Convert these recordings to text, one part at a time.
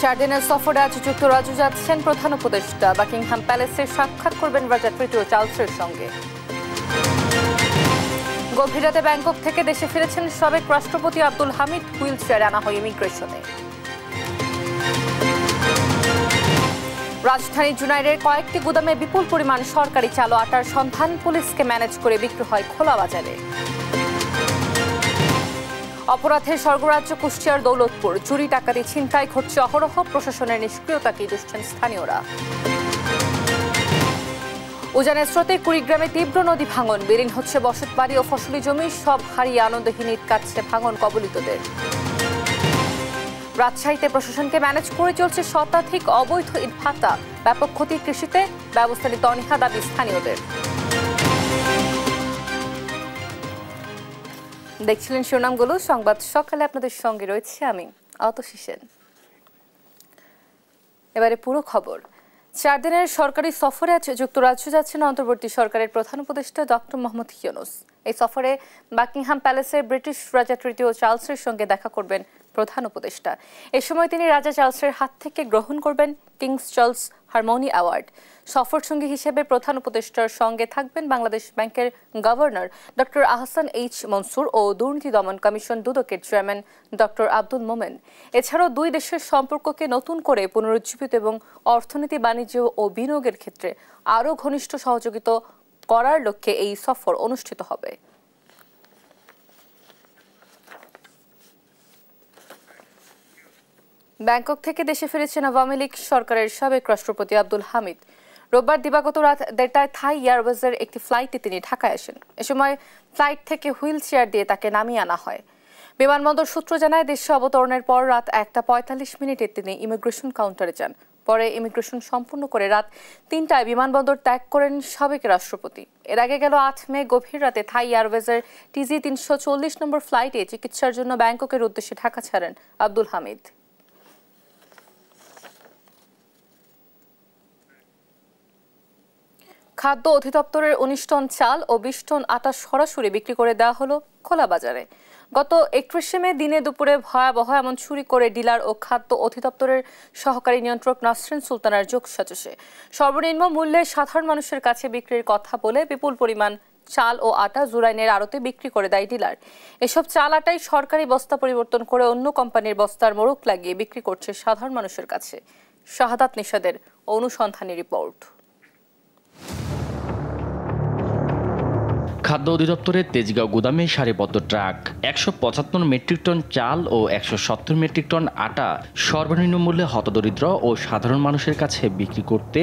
4 দিনের সফরে আজ যুক্তরাজ্য যাচ্ছেন প্রধান উপদেষ্টা। বাকিংহাম প্যালেসে সাক্ষাৎ করবেন রাজা তৃতীয় চার্লসের সঙ্গে। গভীর রাতে ব্যাংকক থেকে দেশে ফিরেছেন সাবেক রাষ্ট্রপতি আব্দুল হামিদ। হুইল চেয়ারে আনা হয় ইমিগ্রেশনে। রাজধানী জুনাইরের কয়েকটি গুদামে বিপুল পরিমাণ সরকারি চাল ও আটার সন্ধান পুলিশকে ম্যানেজ করে বিক্রি হয় খোলা বাজারে। অপরাধের স্বর্গরাজ্য কুষ্টিয়ার দৌলতপুর। চুরি ডাকাতি ছিনতাই ঘটছে অহরহ, প্রশাসনের নিষ্ক্রিয়তাকে দুষছেন স্থানীয়রা। উজানের স্রোতে কুড়িগ্রামে তীব্র নদী ভাঙন। বিলীন হচ্ছে বসতবাড়ি ও ফসলি জমি, সব হারিয়ে আনন্দহীন ঈদ কাটছে ভাঙন কবলিতদের। রাজশাহীতে প্রশাসনকে ম্যানেজ করে চলছে শতাধিক অবৈধ ইট ভাতা। ব্যাপক ক্ষতি কৃষিতে, ব্যবস্থা নিতে অনীহা দাবি স্থানীয়দের। দেখছিলেন শিরোনামগুলো। সংবাদ সকালে আপনাদের সঙ্গে রয়েছে আমি অতসী সেন। এবারে পুরো খবর। 4 দিনের সরকারি সফরে আজ যুক্তরাজ্য যাচ্ছেন অন্তর্বর্তী সরকারের প্রধান উপদেষ্টা ডক্টর মোহাম্মদ ইউনূস। এই সফরে বাকিংহাম প্যালেসের ব্রিটিশ রাজা তৃতীয় চার্লসের সঙ্গে দেখা করবেন প্রধান উপদেষ্টা। এ সময় তিনি রাজা চার্লসের হাত থেকে গ্রহণ করবেন কিংস চার্লস হারমোনি অ্যাওয়ার্ড। সফর সঙ্গী হিসেবে প্রধান উপদেষ্টার সঙ্গে থাকবেন বাংলাদেশ ব্যাংকের governor doctor Ahsan H Mansur ও দুর্নীতি দমন কমিশন দুদকের চেয়ারম্যান ডক্টর আব্দুল মোমেন। এছাড়াও দুই দেশের সম্পর্ককে নতুন করে পুনরুজ্জীবিত এবং অর্থনীতি, বাণিজ্য ও বিনিয়োগের ক্ষেত্রে আরও ঘনিষ্ঠ সহযোগিতা করার লক্ষ্যে এই সফর অনুষ্ঠিত হবে। ব্যাংকক থেকে দেশে ফিরেছেন আওয়ামী লীগ সরকারের সাবেক রাষ্ট্রপতি আব্দুল হামিদ। রোববার দিবাগত রাত 1টায় থাই এয়ারওয়েজের একটি ফ্লাইটে তিনি ঢাকায় আসেন। এ সময় ফ্লাইট থেকে হুইল চেয়ার দিয়ে তাকে নামিয়ে আনা হয়। বিমানবন্দর সূত্র জানায়, দেশে অবতরণের পর রাত 1:45 তিনি ইমিগ্রেশন কাউন্টারে যান। পরে ইমিগ্রেশন সম্পূর্ণ করে রাত 3টায় বিমানবন্দর ত্যাগ করেন সাবেক রাষ্ট্রপতি। এর আগে গেল 8 মে গভীর রাতে থাই এয়ারওয়েজের TG 340 নম্বর ফ্লাইটে চিকিৎসার জন্য ব্যাংককের উদ্দেশ্যে ঢাকা ছাড়েন আব্দুল হামিদ। খাদ্য অধিদপ্তরের 19 টন চাল ও 20 টন আটা সরাসরি বিক্রি করে দেওয়া হলো খোলা বাজারে। গত 31 মে দিনে দুপুরে ভয়াবহ এমন চুরি করে ডিলার ও খাদ্য অধিদপ্তরের সহকারী নিয়ন্ত্রক নাসরিন সুলতানার যোগসাজশে সর্বনিম্ন মূল্যে সাধারণ মানুষের কাছে বিক্রির কথা বলে বিপুল পরিমাণ চাল ও আটা জুরাইনের আড়তে বিক্রি করে দেয় ডিলার। এসব চাল আটাই সরকারি বস্তা পরিবর্তন করে অন্য কোম্পানির বস্তার মোড়ক লাগিয়ে বিক্রি করছে সাধারণ মানুষের কাছে। শাহাদাত নিশাদের অনুসন্ধানী রিপোর্ট। খাদ্য অধিদপ্তরের তেজগাঁও গুদামে সারিবদ্ধ ট্রাক 175 মেট্রিক টন চাল ও 170 মেট্রিক টন আটা সর্বনিম্ন মূল্যে হতদরিদ্র ও সাধারণ মানুষের কাছে বিক্রি করতে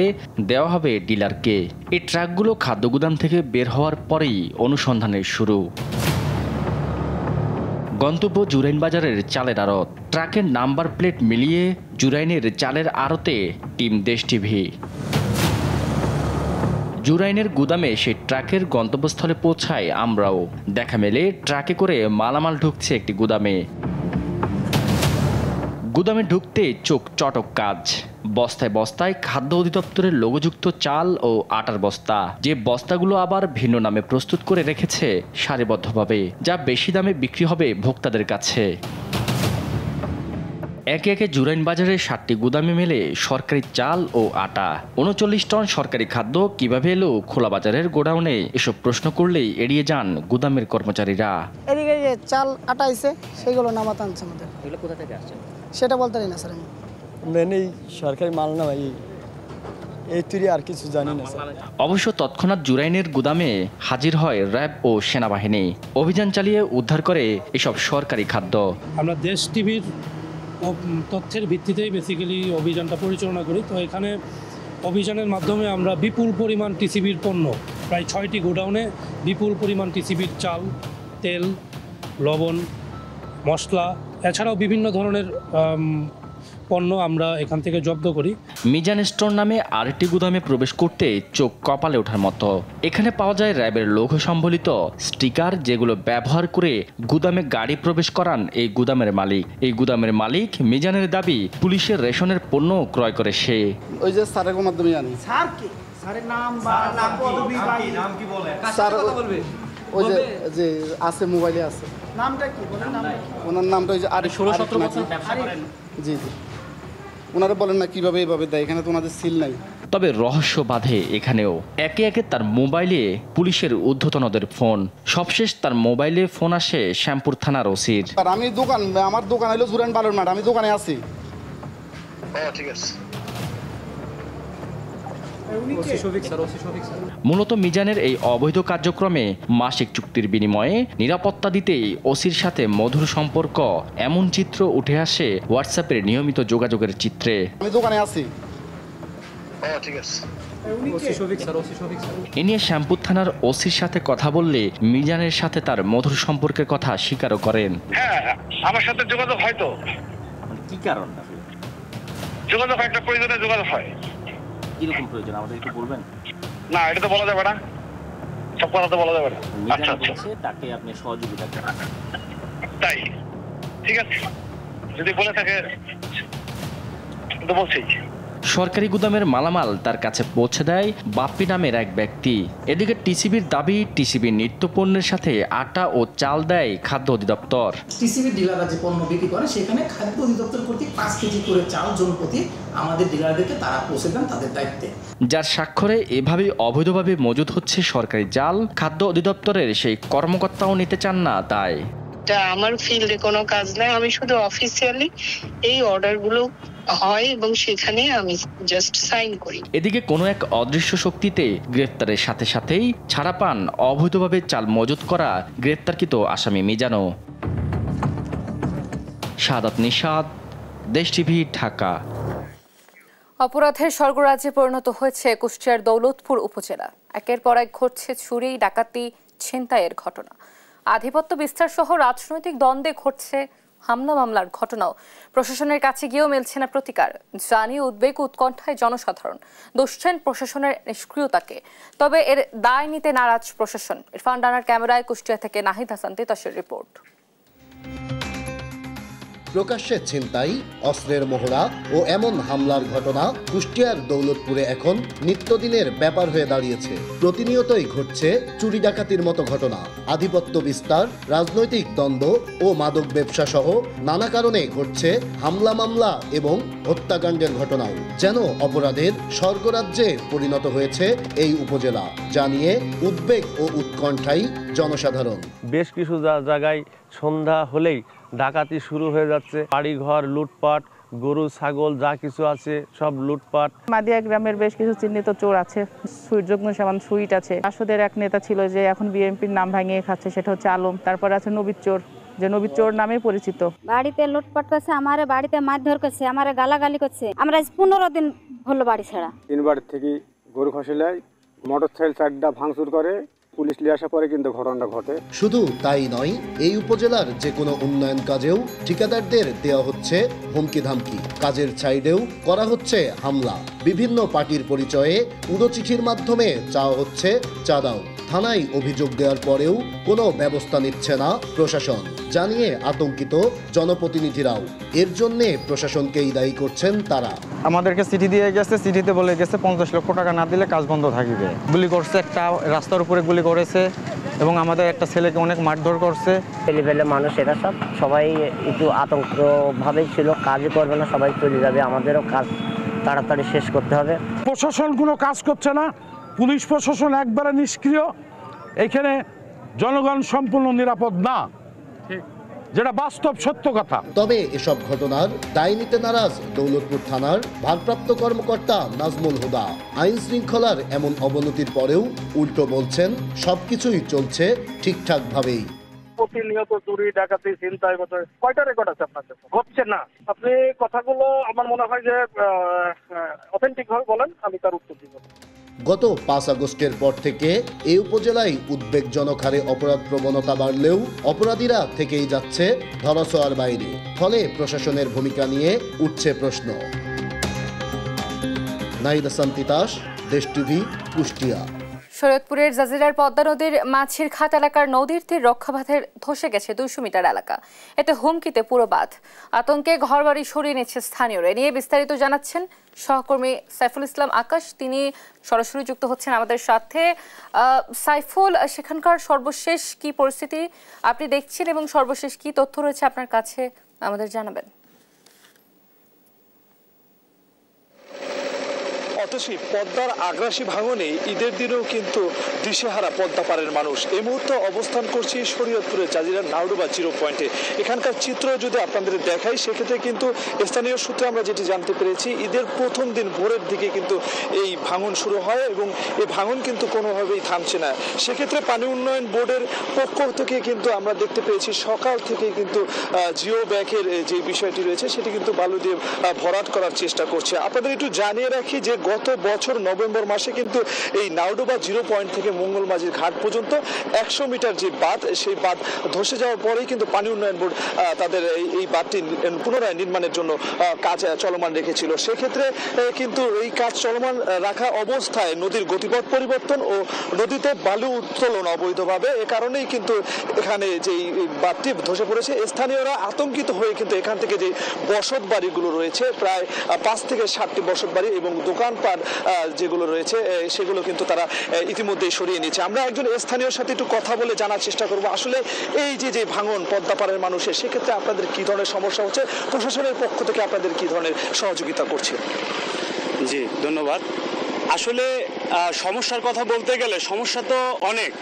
দেওয়া হবে ডিলারকে। এই ট্রাকগুলো খাদ্য গুদাম থেকে বের হওয়ার পরেই অনুসন্ধানের শুরু। গন্তব্য জুরাইন বাজারের চালের আড়ত। ট্রাকের নাম্বার প্লেট মিলিয়ে জুরাইনের চালের আড়তে টিম দেশ টিভি। জুরাইনের গুদামে সেই ট্রাকের গন্তব্যস্থলে পৌঁছায় আমরাও। দেখা মেলে ট্রাকে করে মালামাল ঢুকছে একটি গুদামে। গুদামে ঢুকতে চোখ চটক কাজ। বস্তায় বস্তায় খাদ্য অধিদপ্তরের লোগোযুক্ত চাল ও আটার বস্তা, যে বস্তাগুলো আবার ভিন্ন নামে প্রস্তুত করে রেখেছে সারিবদ্ধভাবে, যা বেশি দামে বিক্রি হবে ভোক্তাদের কাছে। একে একে জুরাইন বাজারে 7টি গুদামে মেলে সরকারি চাল ও আটা। 39 টন সরকারি খাদ্য কিভাবে এলো খোলা বাজারের গোডাউনে, এসব প্রশ্ন করলেই এড়িয়ে যান গুদামের কর্মচারীরা। এদিকে যে চাল আটা আছে সেগুলো নামাতে আনছে আমাদের। এগুলো কোথা থেকে আসছে সেটা বলতে পারি না স্যার। আমি এই সরকারি মাল না ভাই, এই তুই আর কিছু জানি না। অবশ্য তৎক্ষণাৎ জুরাইনের গুদামে হাজির হয় র্যাব ও সেনাবাহিনী। অভিযান চালিয়ে উদ্ধার করে এসব সরকারি খাদ্য। আমরা দেশ টিভির তথ্যের ভিত্তিতেই বেসিক্যালি অভিযানটা পরিচালনা করি। তো এখানে অভিযানের মাধ্যমে আমরা বিপুল পরিমাণ টিসিবির পণ্য, প্রায় 6টি গোডাউনে বিপুল পরিমাণ টিসিবির চাল, তেল, লবণ, মশলা, এছাড়াও বিভিন্ন ধরনের পণ্য আমরা এখান থেকে জব্দ করি। মিজান স্টোর নামে আরেকটি গুদামে প্রবেশ করতে চোখ কপালে ওঠার মতো। এখানে পাওয়া যায় র্যাবের লৌহ সম্বলিত স্টিকার, যেগুলো ব্যবহার করে গুদামে গাড়ি প্রবেশ করান এই গুদামের মালিক। এই গুদামের মালিক মিজানের দাবি, পুলিশের রেশনের পণ্য ক্রয় করে সে। ওই যে স্যারের মাধ্যমে জানি। স্যার কি? স্যারের নাম বা নাম কি বলে? স্যার ওই যে আছে, মোবাইলে আছে। নামটা কি বলেন? ওনার নামটা ওই যে 16-17 বছর ব্যবসা করেন। জি জি। ওনারা বলেন না কিভাবে এইভাবে দেয়, এখানে তো ওনাদের সিল নাই। তবে রহস্য বাঁধে এখানেও। একে একে তার মোবাইলে পুলিশের ঊর্ধ্বতনদের ফোন। সবশেষ তার মোবাইলে ফোন আসে শ্যামপুর থানার ওসির। আর আমি আমার দোকান হলো জুরান বালুর মাঠ, আমি দোকানে আছি। ঠিক আছে। মূলত মিজানের এই অবৈধ কার্যক্রমে মাসিক চুক্তির বিনিময়ে নিরাপত্তা দিতেই ওসির সাথে মধুর সম্পর্ক, এমন চিত্র উঠে আসে হোয়াটসঅ্যাপের নিয়মিত যোগাযোগের চিত্রে। আমি দোকানে আছি। ঠিক আছে। এ নিয়ে শ্যামপুর থানার ওসির সাথে কথা বললে মিজানের সাথে তার মধুর সম্পর্কের কথা স্বীকারও করেন। হ্যাঁ, আমার সাথে যোগাযোগ হয় তো। কি কারণ? যোগাযোগ একটা প্রয়োজনে যোগাযোগ হয়। কিরকম প্রয়োজন আমাদের একটু বলবেন? না, এটা তো বলা যাবে না, সব কথা তো বলা যাবে না। আচ্ছা, তাকে আপনি সহযোগিতা করেন। তাই ঠিক আছে, যদি বলে থাকে তো বলছি। সরকারি গুদামের মালামাল তার কাছে পৌঁছে দেয় বাপ্পি নামের এক ব্যক্তি। এদিকে টিসিবির দাবি, টিসিবির নিত্যপণ্যের সাথে আটা ও চাল দেয় খাদ্য অধিদপ্তর। টিসিবি ডিলাররা যে পণ্য বিক্রি করে সেখানে খাদ্য অধিদপ্তর কর্তৃক 5 কেজি করে চাল জনপ্রতি আমাদের ডিলারদেরকে তারা পৌঁছে দেন তাদের দায়িত্বে। যার স্বাক্ষরে এভাবেই অবৈধভাবে মজুদ হচ্ছে সরকারি চাল। খাদ্য অধিদপ্তরের সেই কর্মকর্তাও নিতে চান না তাই। আমার ফিল্ডে কোনো কাজ নাই, আমি শুধু অফিসিয়ালি এই অর্ডারগুলো হয় এবং সেখানে আমি জাস্ট সাইন করি। এদিকে কোনো এক অদৃশ্য শক্তিতে গ্রেফতারের সাথে সাথেই ছাড়া পান অবৈধভাবে চাল মজুত করা গ্রেফতারকৃত আসামি মিজানও। শাহাদাত নিশাত, দেশ টিভি, ঢাকা। অপরাধের স্বর্গরাজ্যে পরিণত হয়েছে কুষ্টিয়ার দৌলতপুর উপজেলা। একের পর এক ঘটছে চুরি, ডাকাতি, ছিনতাইয়ের ঘটনা। আধিপত্য বিস্তার সহ রাজনৈতিক দ্বন্দ্বে ঘটছে হামলা মামলার ঘটনাও। প্রশাসনের কাছে গিয়েও মিলছে না প্রতিকার। জানিয়ে উদ্বেগ উৎকণ্ঠায় জনসাধারণ, দুষছেন প্রশাসনের নিষ্ক্রিয়তাকে। তবে এর দায় নিতে নারাজ প্রশাসন। ইরফান রানার ক্যামেরায় কুষ্টিয়া থেকে নাহিদ হাসান তিতাসের রিপোর্ট। প্রকাশ্যে ছিনতাই, অস্ত্রের মহড়া ও এমন হামলার ঘটনা কুষ্টিয়ার দৌলতপুরে এখন নিত্যদিনের ব্যাপার হয়ে দাঁড়িয়েছে। প্রতিনিয়তই ঘটছে চুরি ডাকাতির মতো ঘটনা। আধিপত্য বিস্তার, রাজনৈতিক দ্বন্দ্ব ও মাদক ব্যবসা সহ নানা কারণে ঘটছে হামলা মামলা এবং হত্যাকাণ্ডের ঘটনাও। যেন অপরাধের স্বর্গরাজ্যে পরিণত হয়েছে এই উপজেলা, জানিয়ে উদ্বেগ ও উৎকণ্ঠায় জনসাধারণ। বেশ কিছু জায়গায় সন্ধ্যা হলেই ডাকাতি শুরু হয়ে যাচ্ছে। বাড়িঘর লুটপাট, গরু ছাগল যা কিছু আছে সব লুটপাট। মাদিয়া গ্রামের বেশ কিছু চিহ্নিত চোর আছে। যজ্ঞসামান সুইট আছে। আসদের এক নেতা ছিল যে এখন বিএনপির নাম ভাঙিয়ে খাচ্ছে, সেটা হচ্ছে আলম। তারপরে আছে নবীর চোর, যে নবীর চোর নামে পরিচিত। বাড়িতে লুটপাট করছে, আমারে বাড়িতে মারধর করছে, আমারে গালাগালি করছে। আমরা 15 দিন হলো বাড়ি ছাড়া। 3 বাড়ি থেকে গরু খসলে মোটরসাইকেল চারটা ভাঙচুর করে, পুলিশ নিয়ে আসার পরে কিন্তু ঘটনাটা ঘটে। শুধু তাই নয়, এই উপজেলার যে কোনো উন্নয়ন কাজেও ঠিকাদারদের দেওয়া হচ্ছে হুমকি ধামকি। কাজের সাইডেও করা হচ্ছে হামলা। বিভিন্ন পার্টির পরিচয়ে উড়োচিঠির মাধ্যমে চাওয়া হচ্ছে চাঁদাও। থানায় অভিযোগ দেওয়ার পরেও কোনো ব্যবস্থা নিচ্ছে না প্রশাসন, জানিয়ে আতঙ্কিত জনপ্রতিনিধিরাও। এর জন্যে প্রশাসনকেই দায়ী করছেন তারা। আমাদেরকে চিঠি দিয়ে গেছে, চিঠিতে বলে গেছে 50 লক্ষ টাকা না দিলে কাজ বন্ধ থাকবে। গুলি করছে, একটা রাস্তার উপরে গুলি করেছে এবং আমাদের একটা ছেলেকে অনেক মারধর করছে। ছেলেপেলে মানুষ এরা সবাই একটু আতঙ্কভাবেই ছিল, কাজই করবে না, সবাই চলে যাবে। আমাদেরও কাজ তাড়াতাড়ি শেষ করতে হবে। প্রশাসন কোনো কাজ করছে না, পুলিশ প্রশাসন একবারে নিষ্ক্রিয়। এখানে জনগণ সম্পূর্ণ নিরাপদ না, যেটা বাস্তব সত্য কথা। তবে এসব ঘটনার দায় নিতে নারাজ দৌলতপুর থানার ভারপ্রাপ্ত কর্মকর্তা নাজমুল হুদা। আইন শৃঙ্খলার এমন অবনতির পরেও উল্টো বলছেন সবকিছুই চলছে ঠিকঠাক ভাবেই। প্রতিনিয়ত চুরি ডাকাতি ছিনতাই কয়টা রেকর্ড আছে আপনার কাছে? হচ্ছে না। আপনি কথাগুলো আমার মনে হয় যে অথেন্টিক ভাবে বলেন, আমি তার উত্তর দিব। গত 5 আগস্টের পর থেকে এই উপজেলায় উদ্বেগজনক হারে অপরাধ প্রবণতা বাড়লেও অপরাধীরা থেকেই যাচ্ছে ধরাছোঁয়ার বাইরে। ফলে প্রশাসনের ভূমিকা নিয়ে উঠছে প্রশ্ন। নাহিদ হাসান তিতাস, দেশ টিভি, কুষ্টিয়া। শরীয়তপুরের জাজিরার পদ্মা নদীর মাছির খাত এলাকার নদীর তীর রক্ষাবাঁধের ধসে গেছে 200 মিটার এলাকা। এতে হুমকিতে পুরো বাঁধ। আতঙ্কে ঘরবাড়ি সরিয়ে নিচ্ছে স্থানীয়রা। এ নিয়ে বিস্তারিত জানাচ্ছেন সহকর্মী সাইফুল ইসলাম আকাশ, তিনি সরাসরি যুক্ত হচ্ছেন আমাদের সাথে। সাইফুল, সেখানকার সর্বশেষ কি পরিস্থিতি আপনি দেখছেন এবং সর্বশেষ কি তথ্য রয়েছে আপনার কাছে আমাদের জানাবেন? অতসী পদ্মার আগ্রাসী ভাঙনে ঈদের দিনেও কিন্তু দিশেহারা পদ্মা পাড়ের মানুষ। এই মুহূর্তে অবস্থান করছি শরীয়তপুরের জাজিরার নাওডোবা জিরো পয়েন্টে। এখানকার চিত্র যদি আপনাদের দেখাই সেক্ষেত্রে কিন্তু স্থানীয় সূত্রে আমরা যেটি জানতে পেরেছি, ঈদের প্রথম দিন ভোরের দিকে কিন্তু এই ভাঙন শুরু হয় এবং এই ভাঙন কিন্তু কোনোভাবেই থামছে না। সেক্ষেত্রে পানি উন্নয়ন বোর্ডের পক্ষ থেকে কিন্তু আমরা দেখতে পেয়েছি সকাল থেকে কিন্তু জিও ব্যাগের যে বিষয়টি রয়েছে সেটি কিন্তু বালু দিয়ে ভরাট করার চেষ্টা করছে। আপনাদের একটু জানিয়ে রাখি যে গত বছর নভেম্বর মাসে কিন্তু এই নাওডোবা জিরো পয়েন্ট থেকে মঙ্গলমাঝির ঘাট পর্যন্ত 100 মিটার যে বাঁধ, সেই বাঁধ ধসে যাওয়ার পরেই কিন্তু পানি উন্নয়ন বোর্ড তাদের এই বাঁধটি পুনরায় নির্মাণের জন্য কাজ চলমান রেখেছিল। সেক্ষেত্রে কিন্তু এই কাজ চলমান রাখা অবস্থায় নদীর গতিপথ পরিবর্তন ও নদীতে বালু উত্তোলন অবৈধভাবে, এ কারণেই কিন্তু এখানে যে বাঁধটি ধসে পড়েছে। স্থানীয়রা আতঙ্কিত হয়ে কিন্তু এখান থেকে যে বসত বাড়িগুলো রয়েছে, প্রায় 5 থেকে 7টি বসত বাড়ি এবং দোকানপাট যেগুলো রয়েছে সেগুলো কিন্তু তারা ইতিমধ্যেই সরিয়ে নিচ্ছে। আমরা একজন স্থানীয় সাথে একটু কথা বলে জানার চেষ্টা করব আসলে এই যে ভাঙন পদ্মাপাড়ের মানুষের, সেক্ষেত্রে আপনাদের কি ধরনের সমস্যা হচ্ছে, প্রশাসনের পক্ষ থেকে আপনাদের কি ধরনের সহযোগিতা করছে? জি ধন্যবাদ। আসলে সমস্যার কথা বলতে গেলে সমস্যা তো অনেক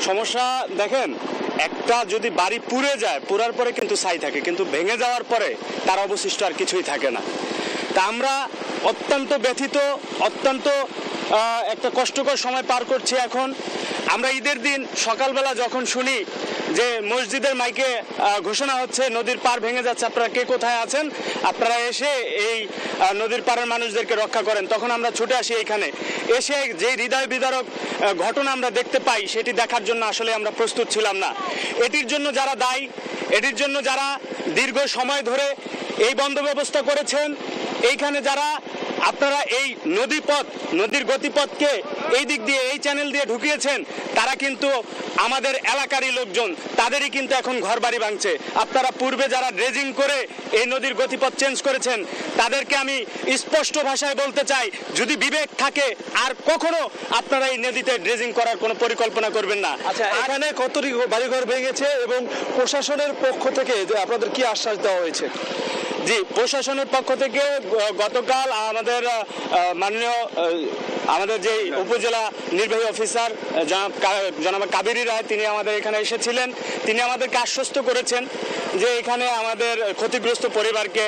সমস্যা। দেখেন, একটা যদি বাড়ি পুড়ে যায়, পুরার পরে কিন্তু ছাই থাকে, কিন্তু ভেঙে যাওয়ার পরে তার অবশিষ্ট আর কিছুই থাকে না। তা আমরা অত্যন্ত ব্যথিত, অত্যন্ত একটা কষ্টকর সময় পার করছি এখন। আমরা ঈদের দিন সকালবেলা যখন শুনি যে মসজিদের মাইকে ঘোষণা হচ্ছে নদীর পার ভেঙে যাচ্ছে, আপনারা কে কোথায় আছেন, আপনারা এসে এই নদীর পাড়ের মানুষদেরকে রক্ষা করেন, তখন আমরা ছুটে আসি এইখানে। এসে যে হৃদয় বিদারক ঘটনা আমরা দেখতে পাই, সেটি দেখার জন্য আসলে আমরা প্রস্তুত ছিলাম না। এটির জন্য যারা দায়ী, এটির জন্য যারা দীর্ঘ সময় ধরে এই বন্ধ ব্যবস্থা করেছেন, এইখানে যারা আপনারা এই নদীর গতিপথকে এই দিক দিয়ে, এই চ্যানেল দিয়ে ঢুকিয়েছেন, তারা কিন্তু আমাদের এলাকারই লোকজন, তাদেরই কিন্তু এখন ঘরবাড়ি ভাঙছে। আপনারা পূর্বে যারা ড্রেজিং করে এই নদীর গতিপথ চেঞ্জ করেছেন, তাদেরকে আমি স্পষ্ট ভাষায় বলতে চাই, যদি বিবেক থাকে আর কখনো আপনারা এই নদীতে ড্রেজিং করার কোনো পরিকল্পনা করবেন না। আচ্ছা, এখানে কতটি বাড়িঘর ভেঙেছে এবং প্রশাসনের পক্ষ থেকে আপনাদের কি আশ্বাস দেওয়া হয়েছে? জি, প্রশাসনের পক্ষ থেকে গতকাল আমাদের যে উপজেলা নির্বাহী অফিসার জনাব কাবেরী রায়, তিনি আমাদের এখানে এসেছিলেন। তিনি আমাদেরকে আশ্বস্ত করেছেন যে এখানে আমাদের ক্ষতিগ্রস্ত পরিবারকে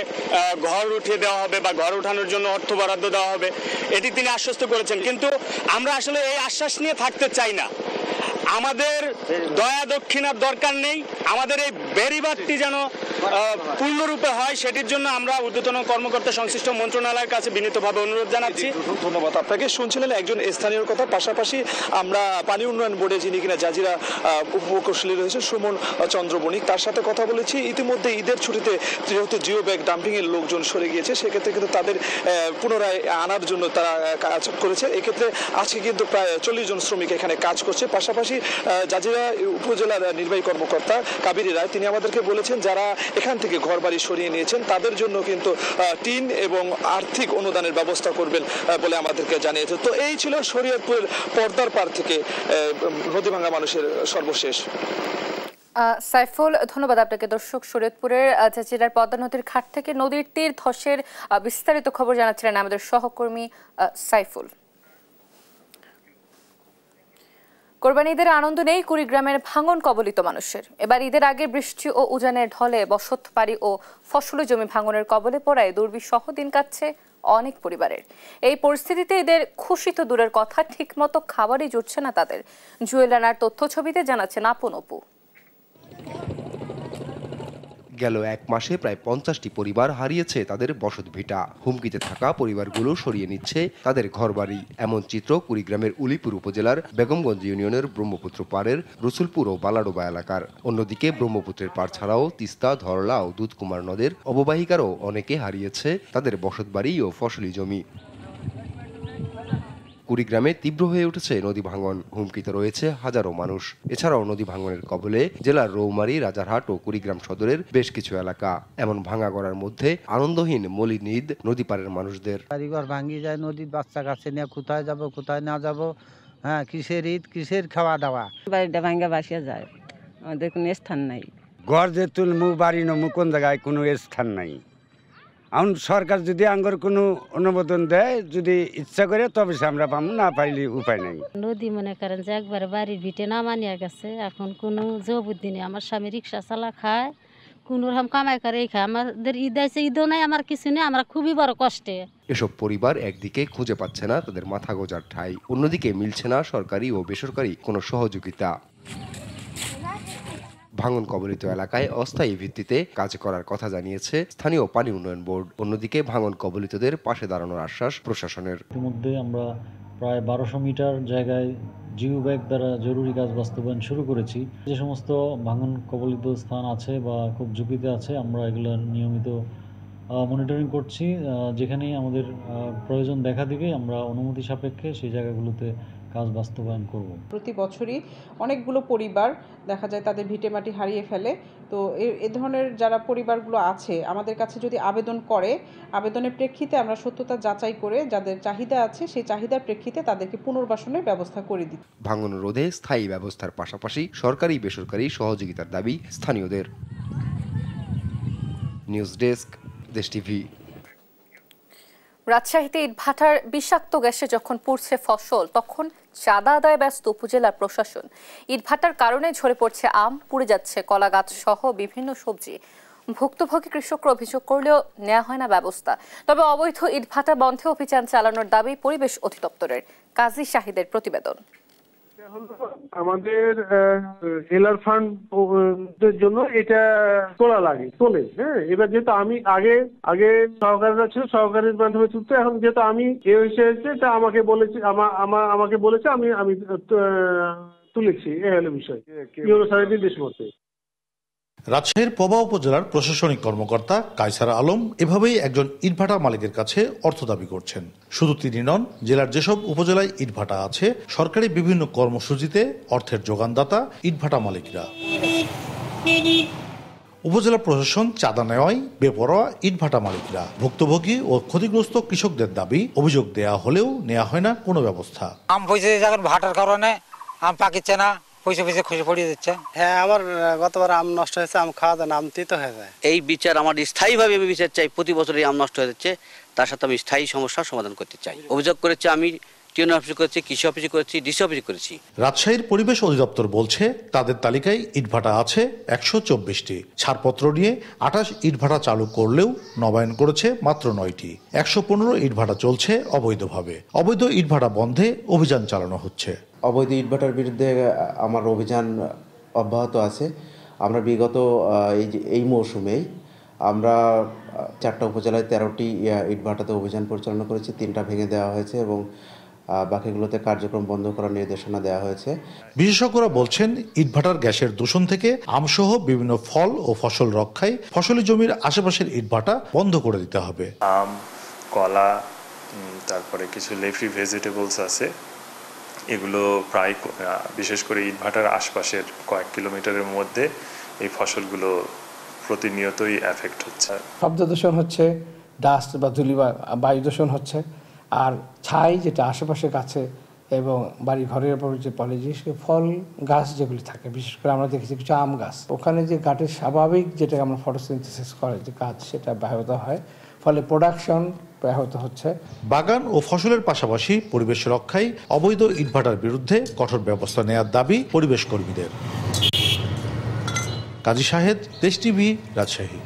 ঘর উঠিয়ে দেওয়া হবে বা ঘর উঠানোর জন্য অর্থ বরাদ্দ দেওয়া হবে, এটি তিনি আশ্বস্ত করেছেন। কিন্তু আমরা আসলে এই আশ্বাস নিয়ে থাকতে চাই না। আমাদের দয়া দক্ষিণার দরকার নেই, আমাদের এই বেড়িবাঁধটি যেন পূর্ণরূপে হয়, সেটির জন্য আমরা ঊর্ধ্বতন কর্মকর্তা সংশ্লিষ্ট মন্ত্রণালয়ের কাছে বিনীতভাবে অনুরোধ জানাচ্ছি। ধন্যবাদ আপনাকে। শুনছিলেন একজন স্থানীয় কথা। পাশাপাশি আমরা পানি উন্নয়ন বোর্ডে যিনি কিনা জাজিরা উপকৌশলী রয়েছে সুমন চন্দ্র বণিক, তার সাথে কথা বলেছি। ইতিমধ্যে ঈদের ছুটিতে যেহেতু জিও ব্যাগ ডাম্পিং এর লোকজন সরে গিয়েছে, সেক্ষেত্রে কিন্তু তাদের পুনরায় আনার জন্য তারা কাজ করেছে। এক্ষেত্রে আজকে কিন্তু প্রায় 40 জন শ্রমিক এখানে কাজ করছে। পাশাপাশি জাজিরা উপজেলার নির্বাহী কর্মকর্তা কাবেরী রায়, তিনি আমাদেরকে বলেছেন যারা এখান থেকে ঘরবাড়ি সরিয়ে নিয়েছেন তাদের জন্য কিন্তু টিন এবং আর্থিক অনুদানের ব্যবস্থা করবেন বলে আমাদেরকে জানিয়েছে। তো এই ছিল শরীয়তপুরের পর্দার পার থেকে নদীভাঙ্গা মানুষের সর্বশেষ। সাইফুল, ধন্যবাদ আপনাকে। দর্শক, শরীয়তপুরের জাজিরার পদ্মা নদীর ঘাট থেকে নদীর তীর ধসের বিস্তারিত খবর জানাচ্ছিলেন আমাদের সহকর্মী সাইফুল। কোরবানি ঈদের আনন্দ নেই কুড়িগ্রামের ভাঙন কবলিত মানুষের। এবার ঈদের আগে বৃষ্টি ও উজানের ঢলে বসত বাড়ি ও ফসলি জমি ভাঙনের কবলে পড়ায় দুর্বিষহ দিন কাটছে অনেক পরিবারের। এই পরিস্থিতিতে ঈদের খুশি তো দূরের কথা, ঠিকমতো খাবারই জুটছে না তাদের। জুয়েল রানার তথ্য ছবিতে জানাচ্ছেন আপন অপু। গেল এক মাসে প্রায় 50টি পরিবার হারিয়েছে তাদের বসতভিটা। হুমকিতে থাকা পরিবারগুলো সরিয়ে নিচ্ছে তাদের ঘরবাড়ি। এমন চিত্র কুড়িগ্রামের উলিপুর উপজেলার বেগমগঞ্জ ইউনিয়নের ব্রহ্মপুত্র পাড়ের রসুলপুর ও বালাডোবা এলাকার। অন্যদিকে ব্রহ্মপুত্রের পাড় ছাড়াও তিস্তা, ধরলা ও দুধকুমার নদের অববাহিকারও অনেকে হারিয়েছে তাদের বসতবাড়ি ও ফসলি জমি। কুড়িগ্রামে তীব্র হয়ে উঠেছে নদী ভাঙন, হুমকিতে রয়েছে হাজারো মানুষ। এছাড়াও নদী ভাঙনের কবলে জেলার রৌমারী, রাজারহাট ও কুড়িগ্রাম সদরের বেশ কিছু এলাকা। এমন ভাঙা গড়ার মধ্যে আনন্দহীন মলিন ঈদ নদী পাড়ের মানুষদের। বাড়িঘর ভাঙি যায়, নদীর বাচ্চা কাছে নিয়ে কোথায় যাব কোথায় না যাব, হ্যাঁ কিসের ঈদ কিসের খাওয়া দাওয়া। বাড়িটা ভাঙা বাসিয়া যায়, আমাদের কোনো স্থান নাই। ঘর যে তুলমু বাড়ি নমু কোন জায়গায় কোনো স্থান নাই। এখন সরকার যদি আঙ্গর কোনো অনুমোদন দেয়, যদি ইচ্ছা করে তবে আমরা পাবো, না পাইলে উপায় নাই। নদী মনে করেন যে একবারে বাড়ির ভিটে নামা নিয়ে গেছে, এখন কোনো জবুদ্দি নেই। আমার স্বামী রিক্সা চালা খায়, কোনো রকম কামাই করে খায়। আমাদের ঈদ আছে, ঈদও নাই, আমার কিছু নেই, আমরা খুবই বড় কষ্টে। এসব পরিবার একদিকে খুঁজে পাচ্ছে না তাদের মাথা গোঁজার ঠাঁই, অন্যদিকে মিলছে না সরকারি ও বেসরকারি কোনো সহযোগিতা। ভাঙন কবলিত এলাকায় অস্থায়ী ভিত্তিতে কাজ করার কথা জানিয়েছে স্থানীয় পানি উন্নয়ন বোর্ড। অন্যদিকে ভাঙন কবলিতদের পাশে দাঁড়ানোর আশ্বাস প্রশাসনের। ইতিমধ্যে আমরা প্রায় 1200 মিটার জায়গায় জিও ব্যাগ দ্বারা জরুরি কাজ বাস্তবায়ন শুরু করেছি। যে সমস্ত ভাঙন কবলিত স্থান আছে বা খুব ঝুঁকিতে আছে, আমরা এগুলো নিয়মিত মনিটরিং করছি। যেখানেই আমাদের প্রয়োজন দেখা দিবে, আমরা অনুমতি সাপেক্ষে সেই জায়গাগুলোতে কাজ বাস্তবায়ন করব। প্রতি বছরই অনেকগুলো পরিবার দেখা যায় তাদের ভিটেমাটি হারিয়ে ফেলে। তো এ ধরনের যারা পরিবারগুলো আছে আমাদের কাছে যদি আবেদন করে, আবেদনের প্রেক্ষিতে আমরা সত্যতা যাচাই করে যাদের চাহিদা আছে সেই চাহিদার প্রেক্ষিতে তাদেরকে পুনর্বাসনের ব্যবস্থা করে দিই। ভাঙন রোধে স্থায়ী ব্যবস্থার পাশাপাশি সরকারি বেসরকারি সহযোগিতার দাবি স্থানীয়দের। নিউজ ডেস্ক, দেশ টিভি। রাজশাহীতে ইটভাটার বিষাক্ত গ্যাসে যখন পুড়ছে ফসল, তখন চাঁদা আদায় ব্যস্ত উপজেলা প্রশাসন। ইটভাটার কারণে ঝরে পড়ছে আম, পুড়ে যাচ্ছে কলা গাছ সহ বিভিন্ন সবজি। ভুক্তভোগী কৃষকরা অভিযোগ করলেও নেওয়া হয় না ব্যবস্থা। তবে অবৈধ ইটভাটা বন্ধে অভিযান চালানোর দাবি পরিবেশ অধিদপ্তরের। কাজী শাহিদের প্রতিবেদন। আমাদের এলআর ফান্ডের জন্য এটা তোলে। হ্যাঁ, এবার যেহেতু আমি আগে সহকারীরা ছিল, সহকারীর মাধ্যমে চলতো। এখন যেহেতু আমি এ হয়েছে তা আমাকে বলেছে আমি তুলেছি। এ হলো বিষয়, নির্দেশ মতে। রাজশাহীর পবা উপজেলার প্রশাসনিক কর্মকর্তা কায়সার আলম এভাবেই একজন ইটভাটা মালিকের কাছে অর্থ দাবি করছেন। শুধু তিনি নন, জেলার যেসব উপজেলায় ইটভাটা আছে সরকারি বিভিন্ন কর্মসূচিতে অর্থের যোগানদাতা ইটভাটা মালিকরা। উপজেলা প্রশাসন চাঁদা নেওয়ায় বেপরোয়া ইটভাটা মালিকরা। ভুক্তভোগী ও ক্ষতিগ্রস্ত কৃষকদের দাবি, অভিযোগ দেয়া হলেও নেওয়া হয় না কোনো ব্যবস্থা। আম পয়সা ভাটার কারণে আম পাকিচ্ছে না, পয়সা খসে পড়িয়ে দিচ্ছে। হ্যাঁ, আমার গতবার আম নষ্ট হয়েছে, আম খাওয়া যায় না, আম তিতো হয়ে যায়। এই বিচার আমার স্থায়ীভাবে আমি বিচার চাই। প্রতি বছর এই আম নষ্ট হয়ে যাচ্ছে, তার সাথে আমি স্থায়ী সমস্যার সমাধান করতে চাই। অভিযোগ করেছি আমি টিউন অফিসে করেছি, কৃষি অফিসে করেছি, ডিসি অফিসে করেছি। রাজশাহীর পরিবেশ অধিদপ্তর বলছে তাদের তালিকায় ইটভাটা আছে 124টি। ছাড়পত্র নিয়ে 28 ইটভাটা চালু করলেও নবায়ন করেছে মাত্র 9টি। 115 ইটভাটা চলছে অবৈধভাবে। অবৈধ ইটভাটা বন্ধে অভিযান চালানো হচ্ছে। অবৈধ ইটভাটার বিরুদ্ধে আমার অভিযান অব্যাহত আছে। আমরা বিগত এই মৌসুমেই আমরা 4টা উপজেলায় 13টি ইটভাটাতে অভিযান পরিচালনা করেছি। 3টা ভেঙে দেওয়া হয়েছে এবং বাকিগুলোতে কার্যক্রম বন্ধ করার নির্দেশনা দেওয়া হয়েছে। বিশেষজ্ঞরা বলছেন ইটভাটার গ্যাসের দূষণ থেকে আমসহ বিভিন্ন ফল ও ফসল রক্ষায় ফসলি জমির আশেপাশের ইটভাটা বন্ধ করে দিতে হবে। আম, কলা, তারপরে কিছু লিফি ভেজিটেবলস আছে, এগুলো প্রায় বিশেষ করে ইটভাটার আশপাশের কয়েক কিলোমিটারের মধ্যে এই ফসলগুলো প্রতিনিয়তই এফেক্ট হচ্ছে। শব্দ দূষণ হচ্ছে, ডাস্ট বা ধূলি বা বায়ু দূষণ হচ্ছে, আর ছাই যেটা আশেপাশে গাছে এবং বাড়ি ঘরের উপর যে পলিজিস ফল গাছ যেগুলি থাকে, বিশেষ করে আমরা দেখেছি কিছু আম গাছ, ওখানে যে গাছের স্বাভাবিক যেটা আমরা ফটোসিনথেসিস করে যে কাজ, সেটা ব্যাহত হয়, ফলে প্রোডাকশন ব্যাহত হচ্ছে। বাগান ও ফসলের পাশাপাশি পরিবেশ রক্ষায় অবৈধ ইটভাটার বিরুদ্ধে কঠোর ব্যবস্থা নেওয়ার দাবি পরিবেশ কর্মীদের। কাজী শাহেদ, দেশ টিভি, রাজশাহী।